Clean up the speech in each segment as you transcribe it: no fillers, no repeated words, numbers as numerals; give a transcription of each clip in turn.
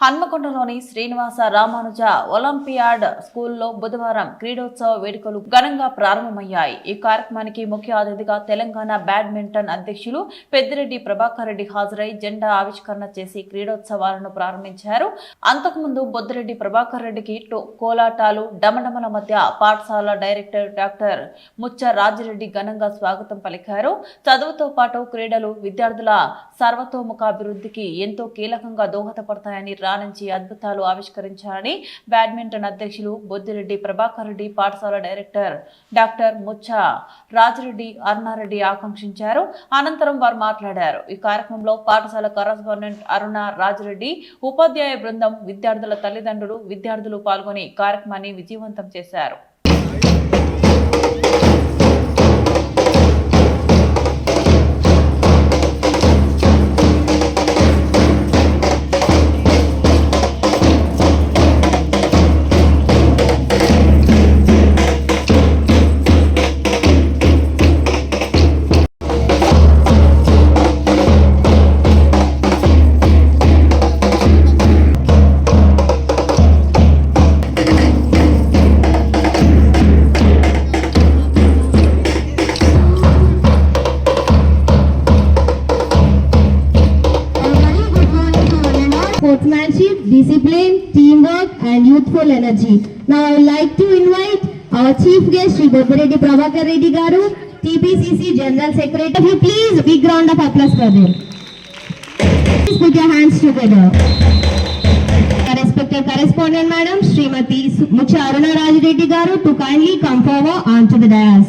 హన్మకొండలోని Srinivasa Ramanuja olympiad స్కూల్లో బుధవారం క్రీడోత్సవ వేడుకలు ఘనంగా ప్రారంభమయ్యాయి. ఈ కార్యక్రమానికి ముఖ్య అతిథిగా తెలంగాణ బ్యాడ్మింటన్ అధ్యక్షులు పెద్దిరెడ్డి ప్రభాకర్ రెడ్డి హాజరై జెండా ఆవిష్కరణ చేసి క్రీడోత్సవాలను ప్రారంభించారు. అంతకుముందు బొద్దిరెడ్డి ప్రభాకర్ రెడ్డికి కోలాటాలు, డమడమల మధ్య పాఠశాల డైరెక్టర్ డాక్టర్ ముచ్చ రాజిరెడ్డి ఘనంగా స్వాగతం పలికారు. చదువుతో పాటు క్రీడలు విద్యార్థుల సర్వతోముఖాభివృద్ధికి ఎంతో కీలకంగా దోహదపడతాయని నుంచి అద్భుతాలు ఆవిష్కరించారని బ్యాడ్మింటన్ అధ్యక్షులు బొద్దిరెడ్డి ప్రభాకర్ రెడ్డి, పాఠశాల డైరెక్టర్ డాక్టర్ ముచ్చ రాజిరెడ్డి అరుణారెడ్డి ఆకాంక్షించారు. అనంతరం వారు మాట్లాడారు. ఈ కార్యక్రమంలో పాఠశాల కరస్పాండెంట్ అరుణ రాజిరెడ్డి, ఉపాధ్యాయ బృందం, విద్యార్థుల తల్లిదండ్రులు, విద్యార్థులు పాల్గొని కార్యక్రమాన్ని విజయవంతం చేశారు. Sportsmanship, discipline, teamwork and youthful energy. Now I would like to invite our chief guest, Shri Bobbireddy Prabhakar Reddy Garu, TPCC General Secretary. Please, big round of applause for them. Please put your hands together. Our respected correspondent Madam, Srimati Mucha Aruna Raj Reddy Garu, to kindly come forward onto the dais.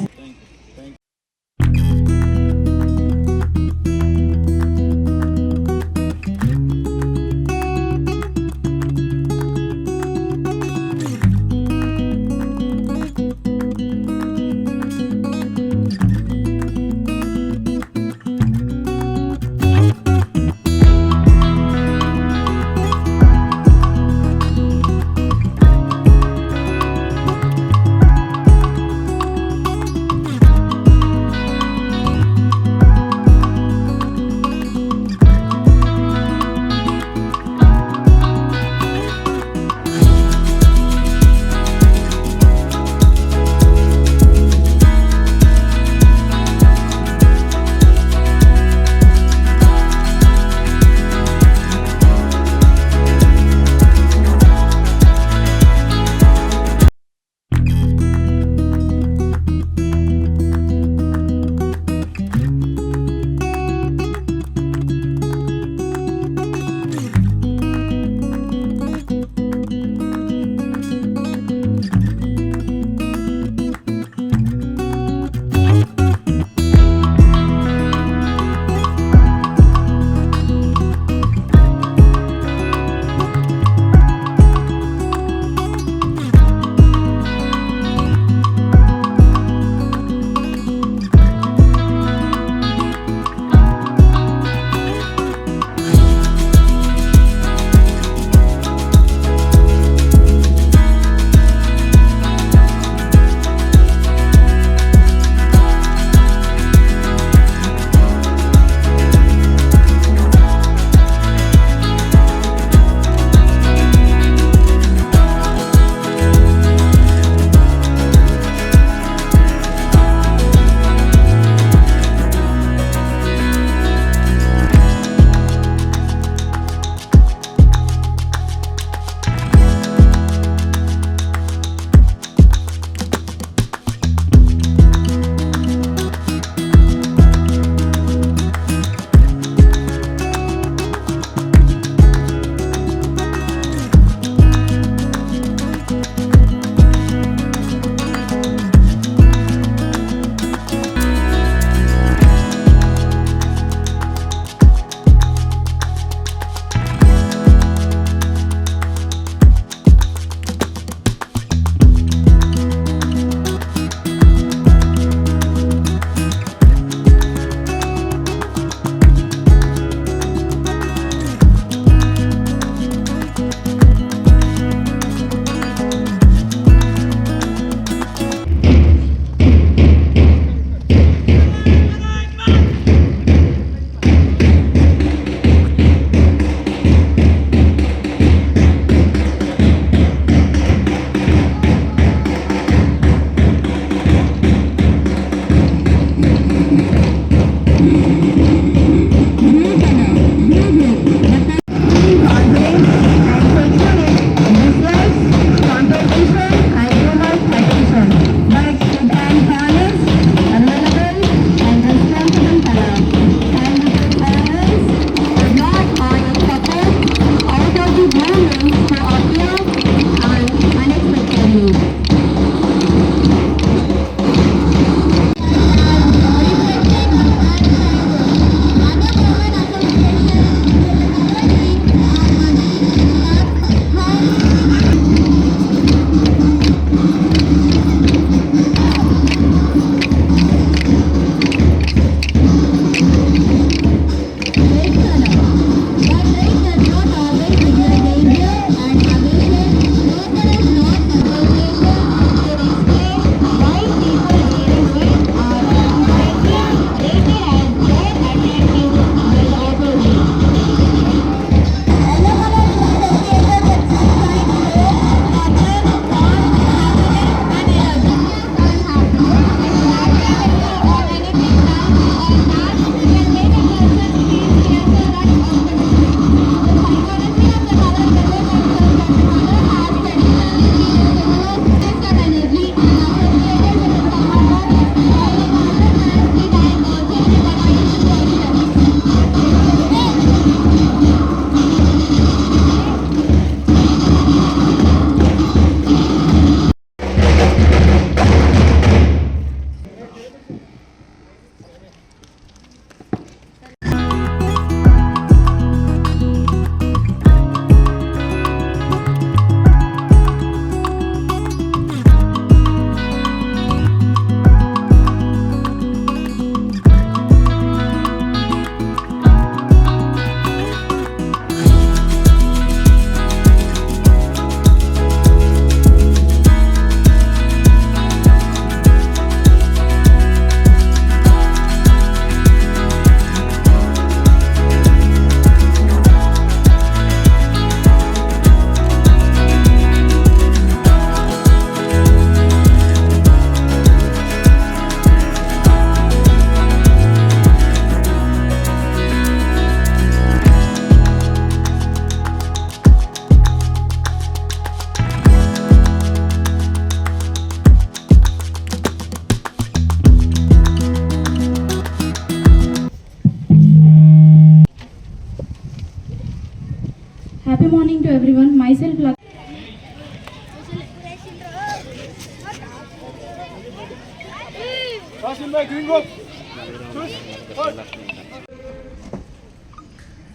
Happy morning to everyone. Myself,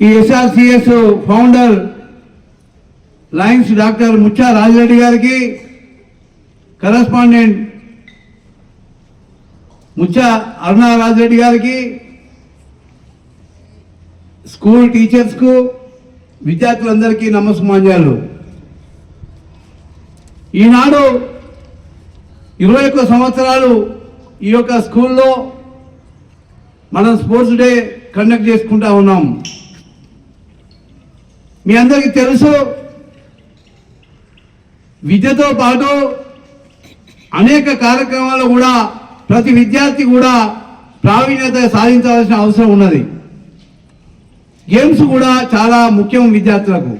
ఈ SRCS founder lions doctor Muccha Rajireddy గారికి, correspondent ముచ్చా Aruna Rajireddy గారికి, school టీచర్స్కు, విద్యార్థులందరికీ నమస్కారాలు. ఈనాడు 21 సంవత్సరాలు ఈ యొక్క స్కూల్లో మనం స్పోర్ట్స్ డే కండక్ట్ చేసుకుంటా ఉన్నాం. మీ అందరికీ తెలుసు, విద్యతో పాటు అనేక కార్యక్రమాలు కూడా ప్రతి విద్యార్థి కూడా ప్రావీణ్యత సాధించాల్సిన అవసరం ఉన్నది. గేమ్స్ కూడా చాలా ముఖ్యం విద్యార్థులకు.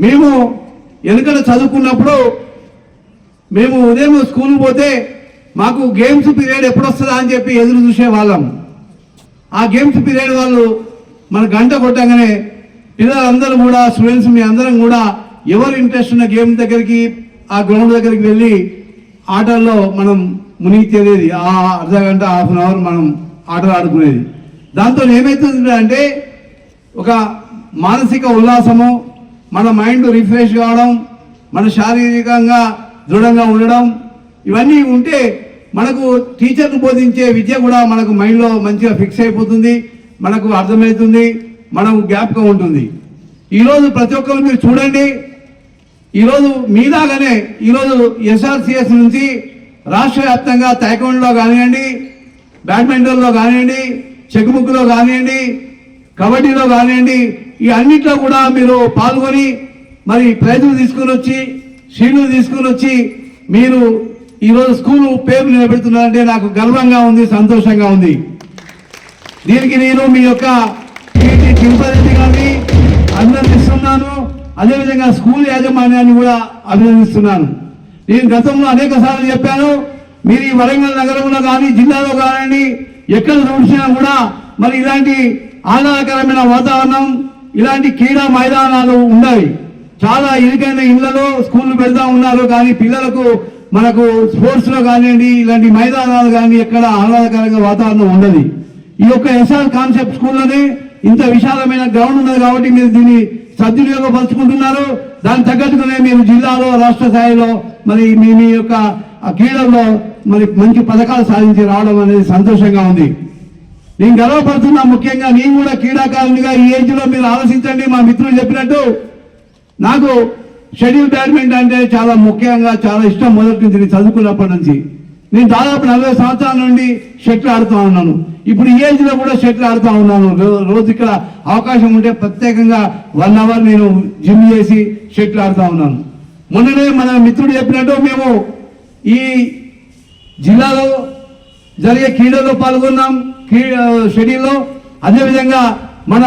మేము వెనుకట చదువుకున్నప్పుడు మేము ఉదయం స్కూల్ పోతే మాకు గేమ్స్ పీరియడ్ ఎప్పుడు వస్తుందా అని చెప్పి ఎదురు చూసే వాళ్ళం. ఆ గేమ్స్ పీరియడ్ వాళ్ళు మన గంట కొట్టగానే పిల్లలందరూ కూడా, స్టూడెంట్స్ మీ అందరం కూడా ఎవరు ఇంట్రెస్ట్ ఉన్న గేమ్ దగ్గరికి, ఆ గ్రౌండ్ దగ్గరికి వెళ్ళి ఆటల్లో మనం మునిగి తేలేది. ఆ అర్ధ గంట, హాఫ్ అన్ అవర్ మనం ఆటలు ఆడుకునేది. దాంతో ఏమవుతుంది అంటే ఒక మానసిక ఉల్లాసము, మన మైండ్ రిఫ్రెష్ కావడం, మన శారీరకంగా దృఢంగా ఉండడం, ఇవన్నీ ఉంటే మనకు టీచర్లు బోధించే విద్య కూడా మనకు మైండ్లో మంచిగా ఫిక్స్ అయిపోతుంది, మనకు అర్థమవుతుంది, మనకు జ్ఞాపకం ఉంటుంది. ఈరోజు ప్రతి ఒక్కరు మీరు చూడండి, ఈరోజు మీలాగానే ఈరోజు SRCS నుంచి రాష్ట్ర వ్యాప్తంగా తైక్వాండోలో కానివ్వండి, బ్యాడ్మింటన్లో కానివ్వండి, చెక్కుముక్కులో కానివ్వండి, కబడ్డీలో కానివ్వండి, ఈ అన్నిట్లో కూడా మీరు పాల్గొని మరి ప్రైజులు తీసుకుని వచ్చి, షీల్డ్లు తీసుకుని వచ్చి మీరు ఈరోజు స్కూల్ పేరు నిలబెడుతున్నారంటే నాకు గర్వంగా ఉంది, సంతోషంగా ఉంది. దీనికి నేను మీ యొక్క తిరుపతి గారిని అభినందిస్తున్నాను. అదేవిధంగా స్కూల్ యాజమాన్యాన్ని కూడా అభినందిస్తున్నాను. నేను గతంలో అనేక సార్లు చెప్పాను, మీరు ఈ వరంగల్ నగరంలో కానీ, జిల్లాలో కానివ్వండి, ఎక్కడ చూసినా కూడా మరి ఇలాంటి ఆహ్లాదకరమైన వాతావరణం, ఇలాంటి క్రీడా మైదానాలు ఉన్నాయి. చాలా ఇరుకైన ఇళ్లలో స్కూళ్ళు పెడతా ఉన్నారు, కానీ పిల్లలకు మనకు స్పోర్ట్స్ లో కానివ్వండి, ఇలాంటి మైదానాలు కానీ ఎక్కడ ఆహ్లాదకరంగా వాతావరణం ఉండదు. ఈ యొక్క SR కాన్సెప్ట్ స్కూల్లోనే ఇంత విశాలమైన గ్రౌండ్ ఉన్నది కాబట్టి మీరు దీన్ని సద్వినియోగపరుచుకుంటున్నారు. దానికి తగ్గట్టుగానే మీరు జిల్లాలో, రాష్ట్ర స్థాయిలో మరి మీ యొక్క క్రీడల్లో మరి మంచి పథకాలు సాధించి రావడం అనేది సంతోషంగా ఉంది. నేను గర్వపడుతున్నా. ముఖ్యంగా నేను కూడా క్రీడాకారునిగా ఈ ఏజ్ లో మీరు ఆలోచించండి. మా మిత్రులు చెప్పినట్టు నాకు షటిల్ బ్యాడ్మింటన్ అంటే చాలా ముఖ్యంగా చాలా ఇష్టం. మొదటి నుంచి నేను చదువుకున్నప్పటి నుంచి నేను దాదాపు 40 సంవత్సరాల నుండి షటిల్ ఆడుతూ ఉన్నాను. ఇప్పుడు ఈ ఏజ్ లో కూడా షటిల్ ఆడుతూ ఉన్నాను. రోజు ఇక్కడ అవకాశం ఉంటే ప్రత్యేకంగా 1 అవర్ నేను జిమ్ చేసి షటిల్ ఆడుతూ ఉన్నాను. మొన్ననే మన మిత్రుడు చెప్పినట్టు మేము ఈ జిల్లాలో జరిగే క్రీడల్లో పాల్గొన్నాం, షటిల్లో. అదేవిధంగా మన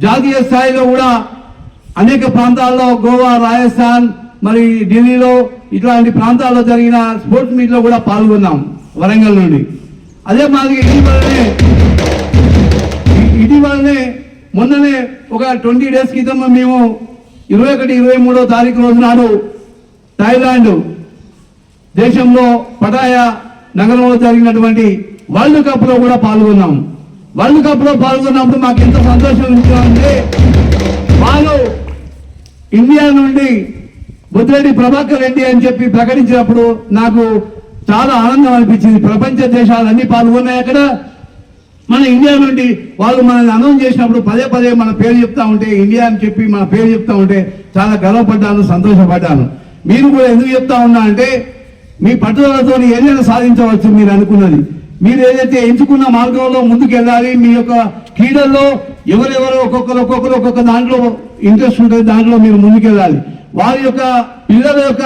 జాతీయ స్థాయిలో కూడా అనేక ప్రాంతాల్లో, గోవా, రాజస్థాన్, మరి ఢిల్లీలో ఇట్లాంటి ప్రాంతాల్లో జరిగిన స్పోర్ట్స్ మీట్లో కూడా పాల్గొన్నాం వరంగల్ నుండి. అదే మాదిరి ఇటీవలనే మొన్ననే ఒక 20 డేస్ క్రితం మేము 21, 23వ తారీఖు రోజు నాడు థాయిలాండ్ దేశంలో పటాయా నగరంలో జరిగినటువంటి వరల్డ్ కప్ లో కూడా పాల్గొన్నాం. వరల్డ్ కప్ లో పాల్గొన్నప్పుడు మాకు ఎంత సంతోషం ఉంటుందంటే, వాళ్ళు ఇండియా నుండి బుద్ధిరెడ్డి ప్రభాకర్ రెడ్డి అని చెప్పి ప్రకటించినప్పుడు నాకు చాలా ఆనందం అనిపించింది. ప్రపంచ దేశాలన్నీ పాల్గొన్నాయి అక్కడ. మన ఇండియా నుండి వాళ్ళు మనల్ని అనౌన్స్ చేసినప్పుడు పదే మన పేరు చెప్తా ఉంటే, ఇండియా అని చెప్పి మన పేరు చెప్తా ఉంటే చాలా గర్వపడ్డాను, సంతోషపడ్డాను. మీరు కూడా ఎందుకు చెప్తా ఉన్నా అంటే, మీ పట్టుదలతో ఏదైనా సాధించవచ్చు. మీరు అనుకున్నది, మీరు ఏదైతే ఎంచుకున్న మార్గంలో ముందుకు వెళ్ళాలి. మీ యొక్క క్రీడల్లో ఎవరెవరో ఒక్కొక్క దాంట్లో ఇంట్రెస్ట్ ఉంటుంది, దాంట్లో మీరు ముందుకెళ్ళాలి. వారి యొక్క పిల్లల యొక్క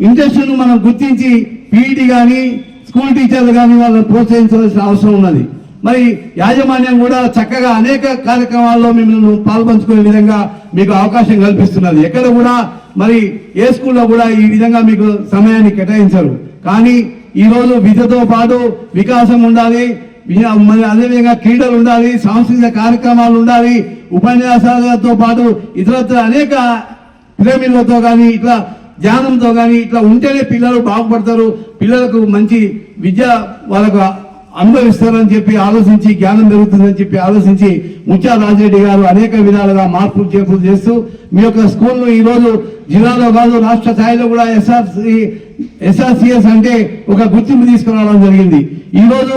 ఇంట్రెస్ట్ను మనం గుర్తించి పీఈటీ కానీ, స్కూల్ టీచర్లు కానీ వాళ్ళని ప్రోత్సహించాల్సిన అవసరం ఉన్నది. మరి యాజమాన్యం కూడా చక్కగా అనేక కార్యక్రమాల్లో మిమ్మల్ని పాల్పంచుకునే విధంగా మీకు అవకాశం కల్పిస్తున్నది. ఎక్కడ కూడా మరి ఏ స్కూల్లో కూడా ఈ విధంగా మీకు సమయాన్ని కేటాయించరు. కానీ ఈరోజు విద్యతో పాటు వికాసం ఉండాలి. మరి అదేవిధంగా క్రీడలు ఉండాలి, సాంస్కృతిక కార్యక్రమాలు ఉండాలి, ఉపన్యాసాలతో పాటు ఇతరత్ర అనేక పిరమిడ్లతో కానీ ఇట్లా ధ్యానంతో కానీ ఇట్లా ఉంటేనే పిల్లలు బాగుపడతారు, పిల్లలకు మంచి విద్య వాళ్ళకు అనుభవిస్తారని చెప్పి ఆలోచించి, జ్ఞానం పెరుగుతుందని చెప్పి ఆలోచించి ముత్యాల రాజిరెడ్డి గారు అనేక విధాలుగా మార్పులు చేర్పులు చేస్తూ మీ యొక్క స్కూల్ను ఈరోజు జిల్లాలో కాదు రాష్ట్ర స్థాయిలో కూడా ఎస్ఆర్సిఎస్ అంటే ఒక గుర్తింపు తీసుకురావడం జరిగింది. ఈరోజు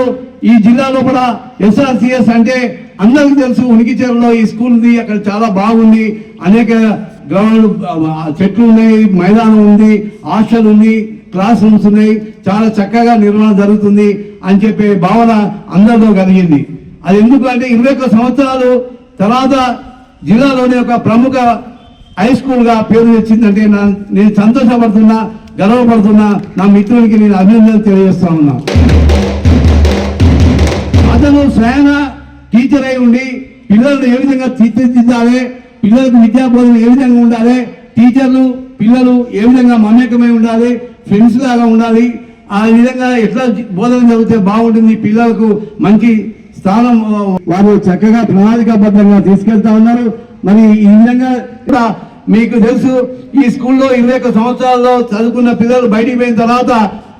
ఈ జిల్లాలో కూడా ఎస్ఆర్సిఎస్ అంటే అందరికీ తెలుసు, ఉనికిచెరులో ఈ స్కూల్ ఉంది, అక్కడ చాలా బాగుంది, అనేక గ్రౌండ్ చెట్లు ఉన్నాయి, మైదానం ఉంది, హాస్టల్ ఉంది, క్లాస్ రూమ్స్ ఉన్నాయి, చాలా చక్కగా నిర్వహణ జరుగుతుంది అని చెప్పే భావన అందరిలో కలిగింది. అది ఎందుకు అంటే 21 సంవత్సరాలు తర్వాత జిల్లాలోని ఒక ప్రముఖ హై స్కూల్ గా పేరు తెచ్చిందంటే నేను సంతోషపడుతున్నా, గర్వపడుతున్నా. నా మిత్రునికి నేను అభినందనలు తెలియజేస్తా ఉన్నా. అతను స్వయాన టీచర్ అయి ఉండి పిల్లలను ఏ విధంగా తీర్చిదిద్దాలి, పిల్లలకు విద్యా బోధన ఏ విధంగా ఉండాలి, టీచర్లు పిల్లలు ఏ విధంగా మమేకమై ఉండాలి, ఫ్రెండ్స్ లాగా ఉండాలి, ఆ విధంగా ఎట్లా బోధన జరిగితే బాగుంటుంది, పిల్లలకు మంచి స్థానం వారు చక్కగా ప్రణాళికాబద్ధంగా తీసుకెళ్తా ఉన్నారు. మరి ఈ విధంగా కూడా మీకు తెలుసు, ఈ స్కూల్లో 21 సంవత్సరాల్లో చదువుకున్న పిల్లలు బయటికి పోయిన తర్వాత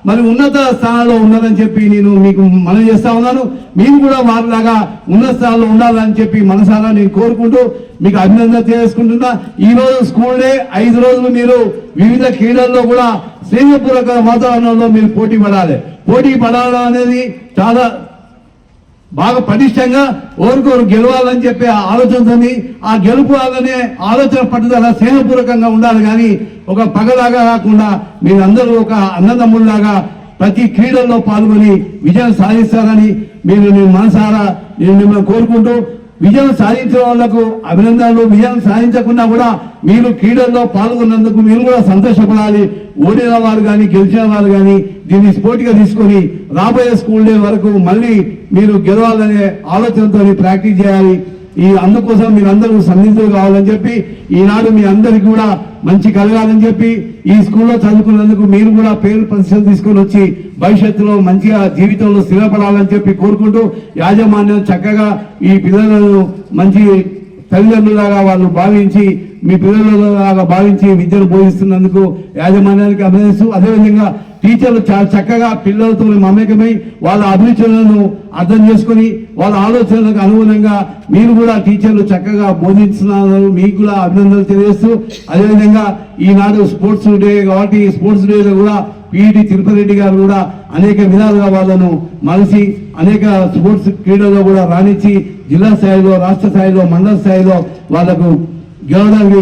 మరి ఉన్నత స్థానంలో ఉన్నారని చెప్పి నేను మీకు మనవి చేస్తా ఉన్నాను. మీరు కూడా వారిలాగా ఉన్నత స్థానంలో ఉండాలని చెప్పి మనసారా నేను కోరుకుంటూ మీకు అభినందన తెలియజేసుకుంటున్నా. ఈ రోజు స్కూల్ డే 5 రోజులు మీరు వివిధ క్రీడల్లో కూడా స్నేహపూర్వక వాతావరణంలో మీరు పోటీ పడాలి అనేది చాలా బాగా పటిష్టంగా ఓరుకోరు గెలవాలని చెప్పే ఆలోచనతో ఆ గెలుపు అలానే ఆలోచన పట్టుదల స్నేహపూర్వకంగా ఉండాలి, కానీ ఒక పగలాగా కాకుండా మీరందరూ ఒక అన్నదమ్ముల్లాగా ప్రతి క్రీడల్లో పాల్గొని విజయం సాధిస్తారని నేను మనసారా మిమ్మల్ని కోరుకుంటూ, విజయం సాధించిన వాళ్లకు అభినందనలు, విజయం సాధించకుండా కూడా మీరు క్రీడల్లో పాల్గొన్నందుకు మీరు కూడా సంతోషపడాలి. ఓడిన వారు కానీ గెలిచిన వారు కానీ దీన్ని స్పోర్ట్గా తీసుకొని రాబోయే స్కూల్ డే వరకు మళ్ళీ మీరు గెలవాలనే ఆలోచనతో ప్రాక్టీస్ చేయాలి. అందుకోసం మీరందరూ సన్నిధులు కావాలని చెప్పి, ఈనాడు మీ అందరికీ కూడా మంచి కలగాలని చెప్పి, ఈ స్కూల్లో చదువుకున్నందుకు మీరు కూడా పేరు ప్రతిష్టలు తీసుకొని వచ్చి భవిష్యత్తులో మంచిగా జీవితంలో స్థిరపడాలని చెప్పి కోరుకుంటూ, యాజమాన్యం చక్కగా ఈ పిల్లలను మంచి తల్లిదండ్రులాగా వాళ్ళు భావించి, మీ పిల్లలలాగా భావించి విద్యను బోధిస్తున్నందుకు యాజమాన్యానికి అభినందిస్తూ, అదేవిధంగా టీచర్లు చాలా చక్కగా పిల్లలతో మమేకమై వాళ్ళ అభిరుచులను అర్థం చేసుకుని వాళ్ళ ఆలోచనలకు అనుగుణంగా మీరు కూడా టీచర్లు చక్కగా బోధిస్తున్నారు. మీకు కూడా అభినందనలు తెలియజేస్తూ, అదేవిధంగా ఈనాడు స్పోర్ట్స్ డే కాబట్టి స్పోర్ట్స్ డేలో కూడా పిఈటి తిరుపతి రెడ్డి గారు కూడా అనేక విధాలుగా వాళ్ళను మలిసి అనేక స్పోర్ట్స్ క్రీడల్లో కూడా రాణించి జిల్లా స్థాయిలో, రాష్ట్ర స్థాయిలో, మండల స్థాయిలో వాళ్లకు గెలవడానికి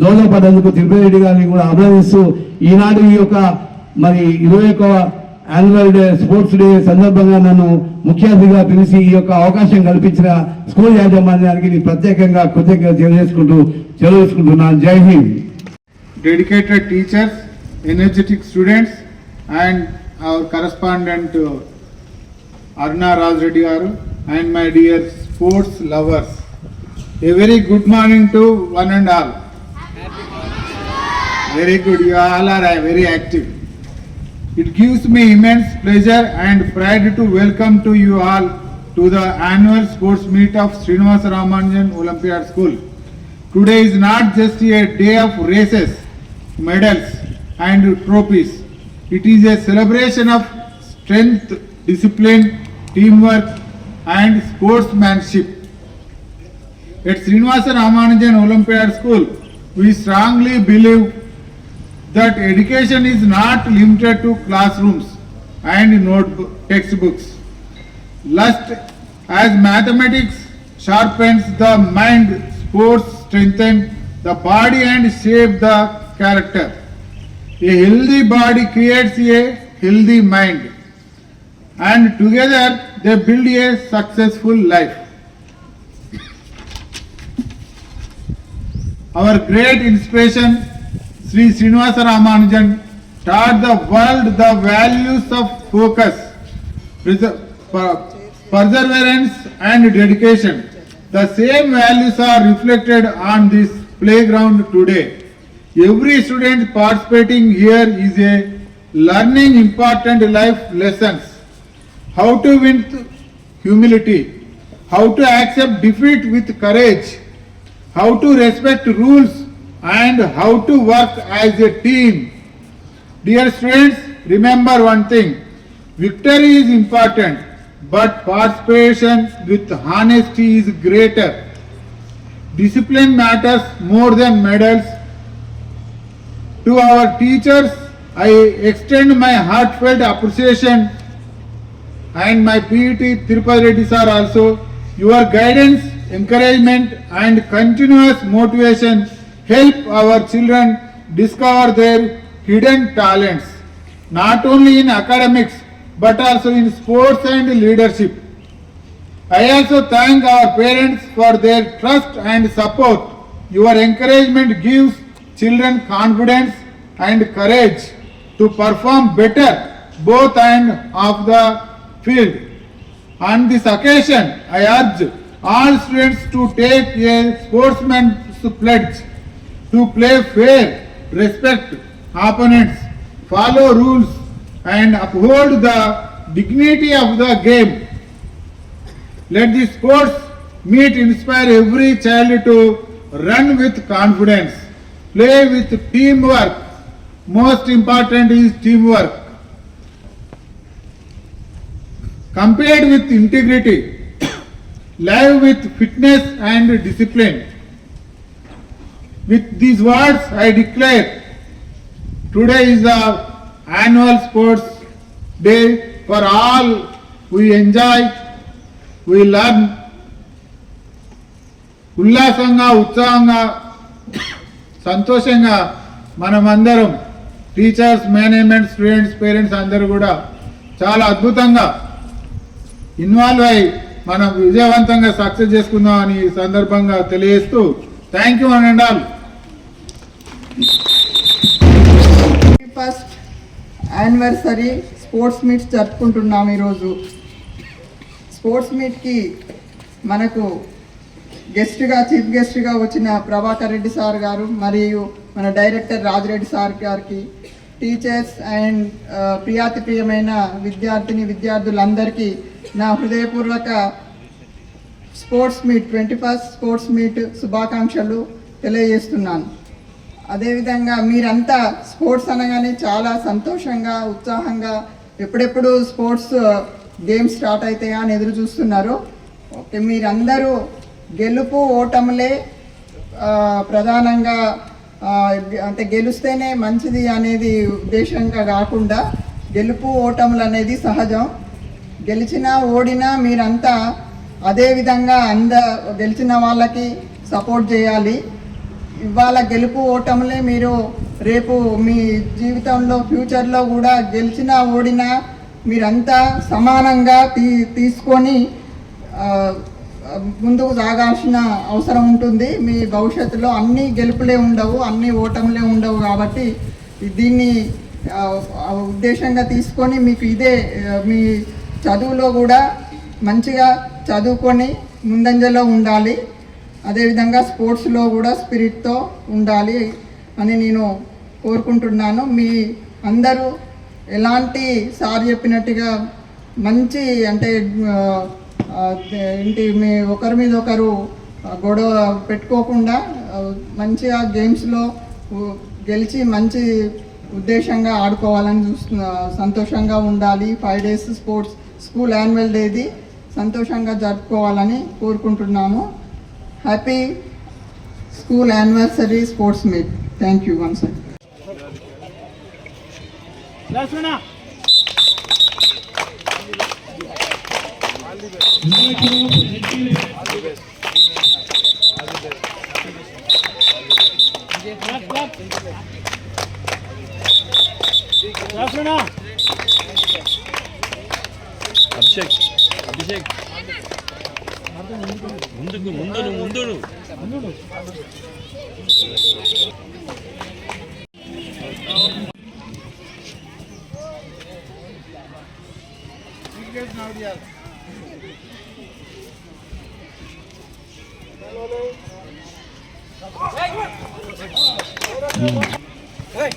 దోహదపడేందుకు తిరుపతి రెడ్డి గారిని కూడా అభినందిస్తూ, ఈనాడు ఈ యొక్క మరి 21వ యాన్యువల్ డే స్పోర్ట్స్ డే సందర్భంగా నన్ను ముఖ్య అతిథిగా పిలిచి ఈ యొక్క అవకాశం కల్పించిన స్కూల్ యాజమాన్యానికి నేను ప్రత్యేకంగా కృతజ్ఞత తెలియజేసుకుంటున్నాను. జై Hind. Dedicated teachers, energetic students, and our correspondent Aruna Rajreddy garu, and my dear sports lovers, a very good morning to one and all. Very good, you all are very active. It gives me immense pleasure and pride to welcome to you all to the annual sports meet of Srinivasa Ramanujan Olympiad School. Today is not just a day of races, medals and trophies. It is a celebration of strength, discipline, teamwork and sportsmanship. At Srinivasa Ramanujan Olympiad School, we strongly believe that education is not limited to classrooms and textbooks. Just as mathematics sharpens the mind, sports strengthen the body and shape the character. A healthy body creates a healthy mind, and together they build a successful life. Our great inspiration, Sri Srinivasa Ramanujan, taught the world the values of focus, perseverance and dedication. The same values are reflected on this playground today. Every student participating here is learning important life lessons. How to win humility, how to accept defeat with courage, how to respect rules, and how to work as a team. Dear students, remember one thing, victory is important, but participation with honesty is greater. Discipline matters more than medals. To our teachers, I extend my heartfelt appreciation, and my PET Tirupati Reddy sir also. Your guidance, encouragement and continuous motivation help our children discover their hidden talents, not only in academics but also in sports and leadership. I also thank our parents for their trust and support. Your encouragement gives children confidence and courage to perform better both and off the field. On this occasion, I urge all students to take a sportsman's pledge to play fair, respect opponents, follow rules and uphold the dignity of the game. Let the sports meet inspire every child to run with confidence, play with teamwork. Most important is teamwork. Compared with integrity, live with fitness and discipline. With these words, I declare today is the annual sports day for all. We enjoy, we learn, ఉల్లాసంగా ఉత్సాహంగా సంతోషంగా మనమందరం teachers, management, students, parents అందరూ కూడా చాలా అద్భుతంగా involve అయ్యి మనం విజయవంతంగా సక్సెస్ చేసుకుందాం అని ఈ సందర్భంగా తెలియజేస్తూ thank you and all. First anniversary sports meets జరుపుకుంటున్నాం ఈరోజు. స్పోర్ట్స్ మీట్కి మనకు చీఫ్ గెస్ట్గా వచ్చిన ప్రభాకర్ రెడ్డి సార్ గారు మరియు మన డైరెక్టర్ రాజిరెడ్డి సార్ గారికి, టీచర్స్ అండ్ ప్రియమైన విద్యార్థులందరికీ నా హృదయపూర్వక sports meet 21st sports meet శుభాకాంక్షలు తెలియజేస్తున్నాను. అదేవిధంగా మీరంతా స్పోర్ట్స్ అనగానే చాలా సంతోషంగా, ఉత్సాహంగా ఎప్పుడెప్పుడు స్పోర్ట్స్ గేమ్స్ స్టార్ట్ అవుతాయా అని ఎదురు చూస్తున్నారు. ఓకే, మీరందరూ గెలుపు ఓటములే ప్రధానంగా అంటే గెలుస్తేనే మంచిది అనేది ఉద్దేశంగా కాకుండా గెలుపు ఓటములు అనేది సహజం. గెలిచినా ఓడినా మీరంతా అదేవిధంగా గెలిచిన వాళ్ళకి సపోర్ట్ చేయాలి. ఇవాళ గెలుపు ఓటములే మీరు రేపు మీ జీవితంలో ఫ్యూచర్లో కూడా గెలిచినా ఓడినా మీరంతా సమానంగా తీసుకొని ముందుకు సాగాల్సిన అవసరం ఉంటుంది. మీ భవిష్యత్తులో అన్ని గెలుపులే ఉండవు, అన్ని ఓటములే ఉండవు. కాబట్టి దీన్ని ఉద్దేశంగా తీసుకొని మీకు ఇదే మీ చదువులో కూడా మంచిగా చదువుకొని ముందంజలో ఉండాలి. అదేవిధంగా స్పోర్ట్స్లో కూడా స్పిరిట్తో ఉండాలి అని నేను కోరుకుంటున్నాను. మీ అందరూ ఎలాంటి సార్ చెప్పినట్టుగా మంచి అంటే ఏంటి మీ ఒకరి మీద ఒకరు గొడవ పెట్టుకోకుండా మంచిగా గేమ్స్లో గెలిచి మంచి ఉద్దేశంగా ఆడుకోవాలని సంతోషంగా ఉండాలి. 5 days స్పోర్ట్స్ స్కూల్ యాన్యువల్ డేది సంతోషంగా జరుపుకోవాలని కోరుకుంటున్నాము. Happy school anniversary sports meet. Thank you once again. Abhishek ముందు Hey!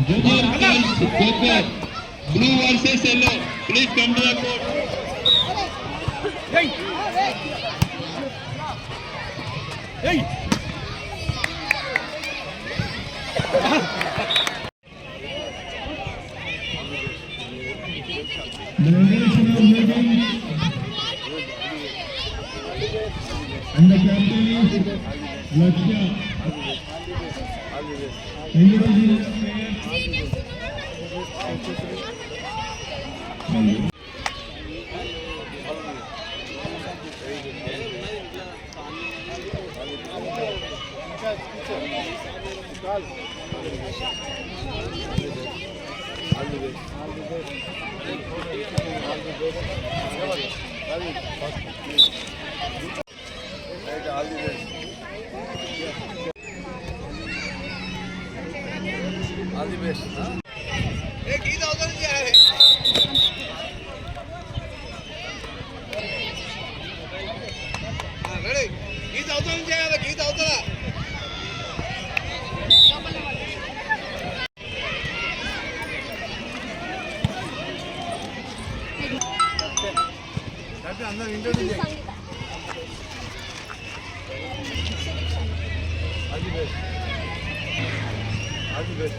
Junior girls, prepare. Blue versus yellow. Please come to the court. And the captain is Lakshya. All the best. Hey, git avdan kya hai? Ready? Git avdan kya hai? Git avdan. Tapi andar interview diyecek. All the best. All the best.